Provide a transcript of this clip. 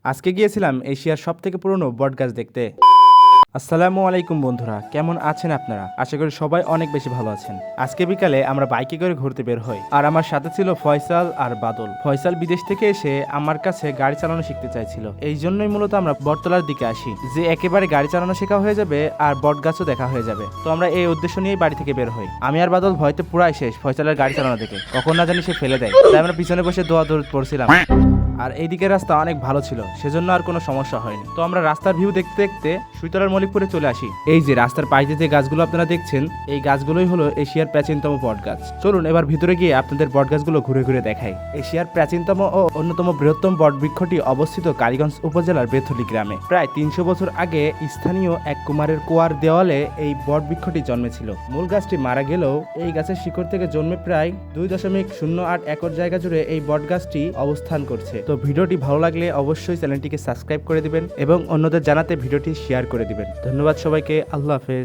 আজকে গিয়েছিলাম এশিয়ার সবথেকে পুরনো বটগাছ দেখতে। আসসালামু আলাইকুম বন্ধুরা, কেমন আছেন আপনারা? আশা করি সবাই অনেক বেশি ভালো আছেন। আজকে বিকালে আমরা বাইকে করে ঘুরতে বের হই, আর আমার সাথে ছিল ফয়সাল আর বাদল। ফয়সাল বিদেশ থেকে এসে আমার কাছে গাড়ি চালানো শিখতে চাইছিল, এই জন্যই মূলত আমরা বটতলার দিকে আসি, যে একেবারে গাড়ি চালানো শেখা হয়ে যাবে আর বটগাছও দেখা হয়ে যাবে। তো আমরা এই উদ্দেশ্য নিয়েই বাড়ি থেকে বের হই। আমি আর বাদল ভয়তে পুরাই শেষ ফয়সালের গাড়ি চালানো দেখে, কখন না জানি সে ফেলে দেয়, তাই আমরা পিছনে বসে দোয়া দৌড় পড়ছিলাম। আর এইদিকে রাস্তা অনেক ভালো ছিল, সেজন্য আর কোনো সমস্যা হয়নি। তো আমরা রাস্তার ভিউ দেখতে দেখতে সুইতলার মলিকপুরে চলে আসি। এই যে রাস্তার পাশে যে গাছগুলো আপনারা দেখছেন, এই গাছগুলোই হলো এশিয়ার প্রাচীনতম বটগাছ। চলুন এবার ভিতরে গিয়ে আপনাদের বটগাছগুলো ঘুরে ঘুরে দেখাই। এশিয়ার প্রাচীনতম ও অন্যতম বৃহত্তম বটবৃক্ষটি অবস্থিত কালীগঞ্জ উপজেলার বেথলি গ্রামে। প্রায় 300 বছর আগে স্থানীয় এক কুমারের কুয়ার দেওয়ালে এই বটবৃক্ষটি জন্মেছিল। মূল গাছটি মারা গেলেও এই গাছের শিকড় থেকে জন্মে প্রায় 2.08 একর জায়গা জুড়ে এই বটগাছটি অবস্থান করছে। তো ভিডিওটি ভালো লাগলে অবশ্যই চ্যানেলটিকে সাবস্ক্রাইব করে দিবেন এবং অন্যদের জানাতে ভিডিওটি শেয়ার করে দিবেন। ধন্যবাদ সবাইকে, আল্লাহ হাফেজ।